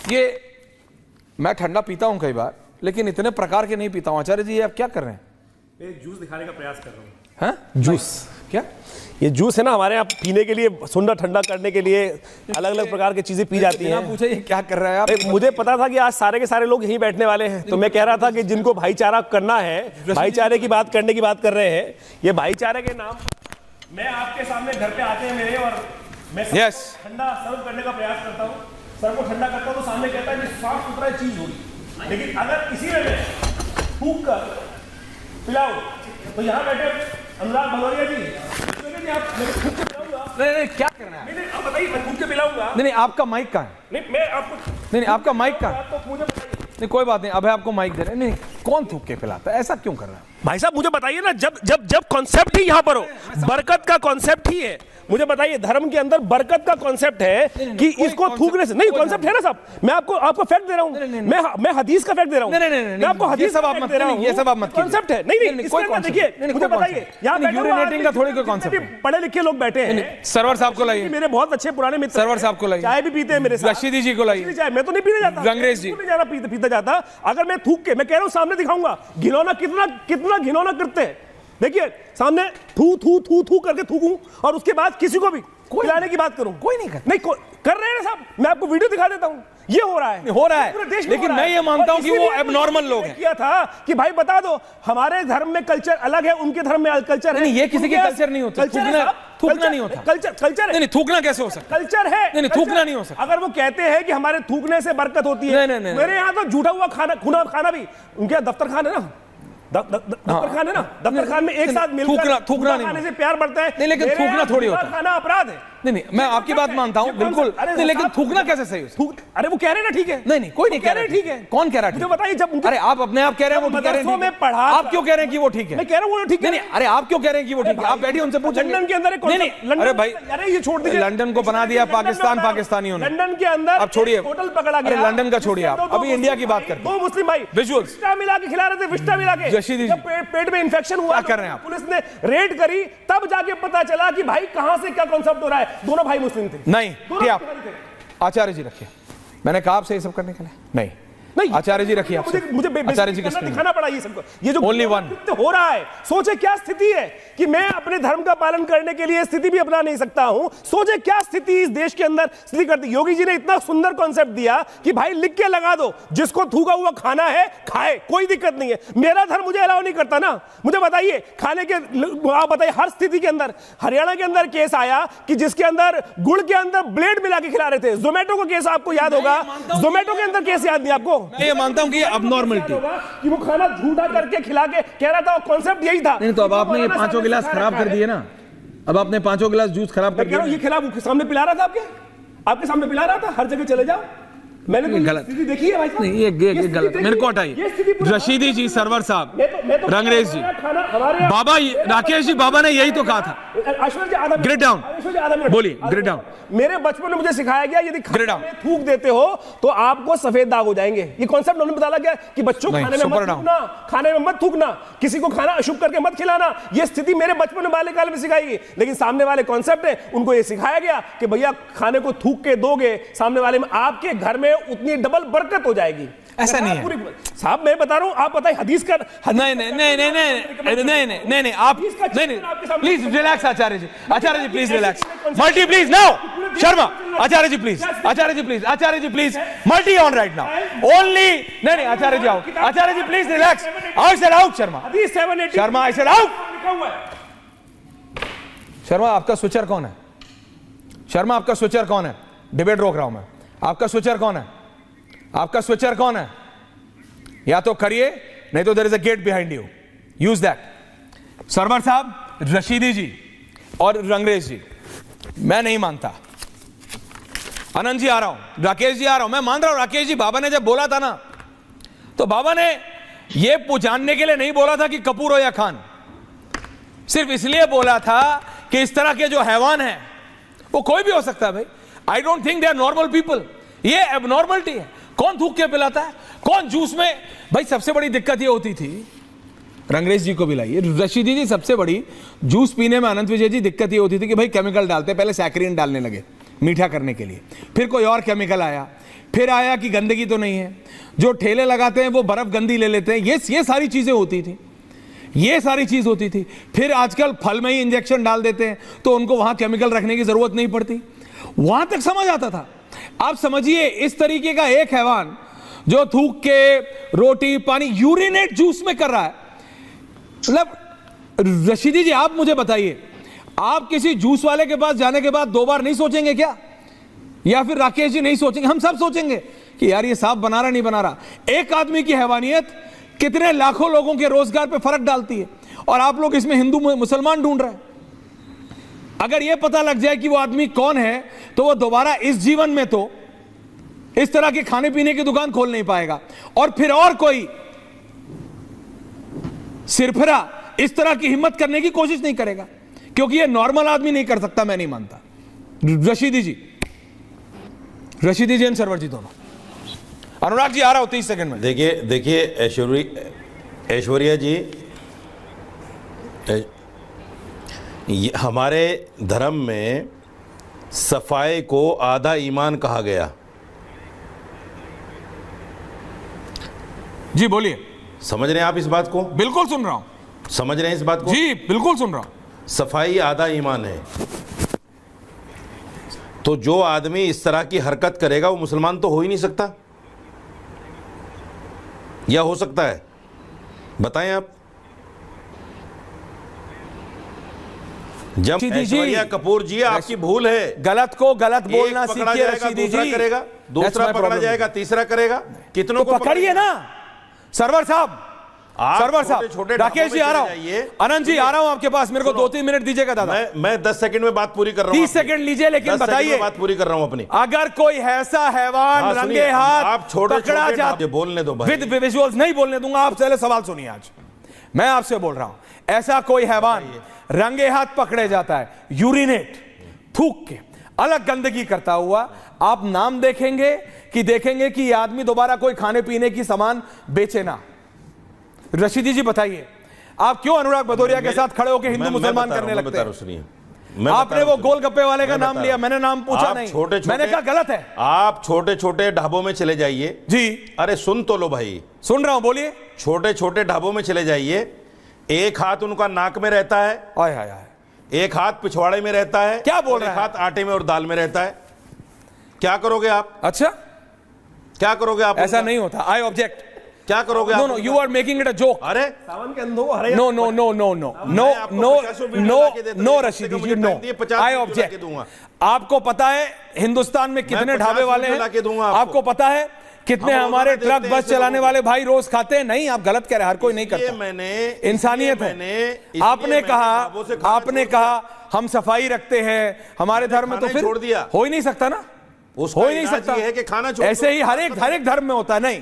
ये मैं ठंडा पीता हूं कई बार, लेकिन इतने प्रकार के नहीं पीता हूं। आचार्य जी, आप क्या कर रहे हैं? मैं जूस दिखाने का प्रयास कर रहा हूँ। हाँ, जूस क्या? ये जूस है ना, हमारे यहाँ पीने के लिए, सुंदर ठंडा करने के लिए अलग अलग प्रकार की चीजें पी जाती हैं। पूछे ये क्या कर रहा है आप? मुझे पता था कि आज सारे के सारे लोग यहीं बैठने वाले हैं, तो मैं कह रहा था कि जिनको भाईचारा करना है, भाईचारे की बात करने की बात कर रहे हैं, ये भाईचारे के नाम मैं आपके सामने घर पे आते हैं मेरे, और मैं ठंडा सर्व करने का प्रयास करता हूँ। सर को ठंडा करता हूँ तो सामने कहता है कि साफ सुथरा चीज होगी, लेकिन अगर इसी में फूंक कर पिलाओ तो यहाँ बैठे अनुराग भदौरिया जी, आप फूंक के पिलाऊंगा। नहीं, क्या करना है? नहीं, आप बताइए, मैं फूंक के पिलाऊंगा। नहीं, आपका माइक कहाँ है? नहीं, मैं आपको नहीं, आपका माइक कहाँ है? तो मुझे बताइए। नहीं, कोई बात नहीं, अब आपको माइक दे रहे हैं। नहीं, कौन थूक के पिलाता है? ऐसा क्यों कर रहा है भाई साहब? मुझे बताइए ना, जब कॉन्सेप्ट ही यहाँ पर हो, बरकत का कॉन्सेप्ट ही है, मुझे बताइए धर्म के अंदर बरकत का कॉन्सेप्ट है कि इसको थूकने से नहीं, कॉन्सेप्ट है ना साहब। मैं आपको फैक्ट दे रहा हूँ, मैं हदीस का फैक्ट दे रहा हूँ। मैं आपको हदीस सब आप मत दे रहा हूँ, ये सब आप मत कीजिए। कॉन्सेप्ट है। नहीं, कोई कॉन्सेप्ट देखिए, मुझे बताइए, यहाँ यूरिनेटिंग का थोड़ी कोई कॉन्सेप्ट। पढ़े लिखे लोग बैठे हैं। सरवर साहब को लाइए, मेरे बहुत अच्छे पुराने मित्र, सरवर साहब को लाइए, चाय भी पीते हैं मेरे साथ। रशीदी जी को लाइए। चाय मैं तो नहीं पीने जाता, रंगरेज जी नहीं जाना पीता जाता। अगर मैं थूक के, मैं कह रहा हूँ सामने दिखाऊंगा, घिनौना कितना घिनौना करते हैं। देखिए सामने थू थू थू थू करके थूकूं, और उसके बाद किसी को भी खिलाने की बात करूं, कोई नहीं करता। नहीं कर रहे हैं ना साहब, मैं आपको वीडियो दिखा देता हूं, ये हो रहा है पूरे देश में। लेकिन मैं ये मानता हूं कि वो एबनॉर्मल लोग हैं। किया था कि भाई बता दो, हमारे धर्म में कल्चर अलग है, उनके धर्म में कल्चर है। नहीं, ये किसी के कल्चर नहीं होता, थूकना नहीं होता। कल्चर नहीं, थूकना कैसे हो सकता? कल्चर है, नहीं, थूकना नहीं हो सकता। अगर वो कहते हैं कि हमारे थूकने से बरकत होती है, मेरे यहाँ तो झूठा हुआ खाना भी, उनके दफ्तर खाना है ना, दफ्तर खान है ना, दफ्तर खान में एक साथ मिलकर थूकना खाने से प्यार बढ़ता है। नहीं, लेकिन थूकना थोड़ी होता है, खाना अपराध है। नहीं, मैं आपकी बात मानता हूं बिल्कुल, नहीं, लेकिन थूकना कैसे सही हो? अरे वो कह रहे हैं ना, ठीक है। नहीं, कोई नहीं कह रहा ठीक है। कौन कह रहा है? मुझे बताइए, जब अरे आप अपने आप कह रहे हैं वो ठीक कह रहे हैं, में पढ़ा, आप क्यों कह रहे हैं कि वो ठीक है? मैं कह रहा हूं वो ठीक है। नहीं, अरे आप क्यों कह रहे हैं कि वो ठीक है? आप बैठिए, उनसे पूछेंगे। लंदन के अंदर नहीं, अरे भाई, अरे ये छोड़ दीजिए, लंदन को बना दिया पाकिस्तान पाकिस्तानियों ने। लंदन के अंदर अब छोड़िए, होटल पकड़ा गया। अरे लंदन का छोड़िए, आप अभी इंडिया की बात करते हैं। दो मुस्लिम भाई विजुअल्स विस्टा मिला के खिला रहे थे, विस्टा मिला के, पेट में इंफेक्शन हुआ, कर रहे हैं आप? पुलिस ने रेड करी, तब जाके पता चला कि भाई कहां से क्या कॉन्सेप्ट हो रहा है। दोनों भाई मुस्लिम थे। नहीं, आप आचार्य जी रखिए, मैंने कहा आपसे ये सब करने के लिए नहीं, आचार्य जी रखिए, मुझे आचार्य जी दिखाना पड़ा ये सबको, ये जो ओनली वन हो रहा है। सोचे क्या स्थिति है कि मैं अपने धर्म का पालन करने के लिए स्थिति भी अपना नहीं सकता हूं। सोचे क्या स्थिति इस देश के अंदर स्थिति करती। योगी जी ने इतना सुंदर कॉन्सेप्ट दिया कि भाई लिख के लगा दो, जिसको थूका हुआ खाना है खाए, कोई दिक्कत नहीं है। मेरा धर्म मुझे अलाउ नहीं करता ना। मुझे बताइए, खाने के, आप बताइए, हर स्थिति के अंदर, हरियाणा के अंदर केस आया कि जिसके अंदर गुड़ के अंदर ब्लेड मिला के खिला रहे थे। जोमेटो का केस आपको याद होगा, जोमेटो के अंदर केस याद नहीं आपको? मैं ये मानता हूं कि ये अबनॉर्मलिटी कि वो खाना झूठा करके खिला के कह रहा था, कॉन्सेप्ट यही था। नहीं, तो अब आपने ये पांचों गिलास खराब कर दिए ना, अब आपने पांचों गिलास जूस खराब कर दिया। ये खिला सामने पिला रहा था, आपके सामने पिला रहा था, हर जगह चले जाओ। मैंने तो गलत स्थिति देखी है भाई साहब। नहीं, ये गलत, मेरे को हटाइए। रशीदी जी, सरवर साहब, रंगरेज जी, बाबा, राकेश जी, बाबा ने यही तो कहा था। ग्रिड डाउन बोलिए, ग्रिड डाउन। मेरे बचपन में मुझे सिखाया गया, यदि खाने में थूक देते हो तो आपको सफेद दाग हो जाएंगे। ये कॉन्सेप्ट उन्होंने बताया गया कि बच्चों खाने में मत थूकना, खाने में मत थूकना, किसी को खाना अशुभ करके मत खिलाना। ये स्थिति मेरे बचपन में बाल्यकाल में सिखाई गई, लेकिन सामने वाले कॉन्सेप्ट है, उनको ये सिखाया गया कि भैया खाने को थूक के दोगे सामने वाले में, आपके घर में उतनी डबल बरकत हो जाएगी। ऐसा नहीं है साहब, मैं बता रहा हूं, आप बताइए हदीस का। नहीं, आप नहीं, please relax Acharya ji, Acharya ji please relax, multi please now, Sharma, Acharya ji please, Acharya ji please, Acharya ji please, multi on right now only. नहीं, Acharya ji out, Acharya ji please relax, I said out, Sharma, Sharma, I said out. Sharma, आपका स्विचर कौन है? शर्मा, आपका स्विचर कौन है? डिबेट रोक रहा हूं मैं। आपका स्विचर कौन है? आपका स्विचर कौन है? या तो करिए, नहीं तो there is a gate behind you, use that. Sarwar sahab, Rashidi जी और रंगरेज जी, मैं नहीं मानता। आनंद जी आ रहा हूं, राकेश जी आ रहा हूं, मैं मान रहा हूं राकेश जी, बाबा ने जब बोला था ना, तो बाबा ने यह जानने के लिए नहीं बोला था कि कपूर हो या खान, सिर्फ इसलिए बोला था कि इस तरह के जो हैवान हैं वो कोई भी हो सकता है भाई। I don't think they are normal people. ये एबनॉर्मलिटी है। कौन थूक के पिलाता है? कौन जूस में? भाई सबसे बड़ी दिक्कत ये होती थी, रंगरेज जी को भी लाइए, रशीदी जी, सबसे बड़ी जूस पीने में अनंत विजय जी दिक्कत ये होती थी कि भाई केमिकल डालते, पहले सैकरीन डालने लगे मीठा करने के लिए, फिर कोई और केमिकल आया, फिर आया कि गंदगी तो नहीं है, जो ठेले लगाते हैं वो बर्फ गंदी ले लेते हैं, ये सारी चीजें होती थी, ये सारी चीज होती थी। फिर आजकल फल में ही इंजेक्शन डाल देते हैं तो उनको वहां केमिकल रखने की जरूरत नहीं पड़ती, वहां तक समझ आता था। आप समझिए इस तरीके का एक हैवान जो थूक के रोटी पानी यूरिनेट जूस में कर रहा है, मतलब रशीदी जी आप मुझे बताइए, आप किसी जूस वाले के पास जाने के बाद 2 बार नहीं सोचेंगे क्या? या फिर राकेश जी नहीं सोचेंगे? हम सब सोचेंगे कि यार ये साफ बना रहा नहीं बना रहा। एक आदमी की हैवानियत कितने लाखों लोगों के रोजगार पे फर्क डालती है, और आप लोग इसमें हिंदू मुसलमान ढूंढ रहे हैं। अगर यह पता लग जाए कि वो आदमी कौन है तो वो दोबारा इस जीवन में तो इस तरह के खाने पीने की दुकान खोल नहीं पाएगा, और फिर और कोई सिरफिरा इस तरह की हिम्मत करने की कोशिश नहीं करेगा, क्योंकि ये नॉर्मल आदमी नहीं कर सकता। मैं नहीं मानता। रशीदी जी एंड सरवर जी दोनों। अनुराग जी आ रहा हूं 30 सेकंड में। देखिए ऐश्वर्या जी, हमारे धर्म में सफाई को आधा ईमान कहा गया। जी बोलिए। समझ रहे हैं आप इस बात को? बिल्कुल सुन रहा हूं। समझ रहे हैं इस बात को? जी बिल्कुल सुन रहा हूं। सफाई आधा ईमान है। तो जो आदमी इस तरह की हरकत करेगा वो मुसलमान तो हो ही नहीं सकता, या हो सकता है? बताएं आप। जब ऐश्वर्या कपूर जी, आपकी भूल है, गलत को गलत बोलना सीखिए रशीदी जी। करेगा, दूसरा पकड़ा जाएगा, तीसरा करेगा, कितनों को पकड़िए ना सरवर साहब। सरवर साहब, राकेश जी आ रहा हूं, अनंत जी आ रहा हूं आपके पास, मेरे को 2-3 मिनट दीजिएगा दादा। मैं 10 सेकंड में बात पूरी कर रहा हूं। 30 सेकंड लीजिए, लेकिन बताइए, बात पूरी कर रहा हूं अपनी। अगर कोई ऐसा हैवान रंगे हाथ आप छोटे पकड़ा जाता, बोलने दो भाई, विद विजुअल्स नहीं बोलने दूंगा। आप पहले सवाल सुनिए। आज मैं आपसे बोल रहा हूं, ऐसा कोई हैवान रंगे हाथ पकड़े जाता है यूरिनेट थूक के अलग गंदगी करता हुआ, आप नाम देखेंगे कि ये आदमी दोबारा कोई खाने पीने की सामान बेचे ना? रशीदी जी बताइए, आप क्यों अनुराग भदौरिया के साथ खड़े होकर हिंदू मुसलमान करने लगते हैं? आपने वो गोलगप्पे वाले का नाम लिया, मैंने नाम पूछा नहीं, मैंने कहा गलत है। आप छोटे छोटे ढाबों में चले जाइए जी। अरे सुन तो लो भाई। सुन रहा हूं, बोलिए। छोटे छोटे ढाबों में चले जाइए, एक हाथ उनका नाक में रहता है, हाय हाय हाय, एक हाथ पिछवाड़े में रहता है, क्या बोल रहे हैं? एक हाथ आटे में और दाल में रहता है। क्या करोगे आप? अच्छा, क्या करोगे आप? ऐसा नहीं होता। I object. क्या करोगे आप? No, you are making it a joke. अरे सावन के अंधों को no no no no no no no Rashidi ji, no. I object. आपको पता है हिंदुस्तान में कितने ढाबे वाले हैं? आपको पता है कितने हमारे ट्रक बस चलाने वाले भाई रोज खाते हैं? नहीं, आप गलत कह रहे हैं, हर कोई नहीं करता। मैंने इंसानियत है। आपने कहा हम सफाई रखते हैं, हमारे धर्म में, तो फिर छोड़ दिया, हो ही नहीं सकता ना, हो ही नहीं सकता है कि खाना छोड़। ऐसे ही हर एक धर्म में होता है। नहीं,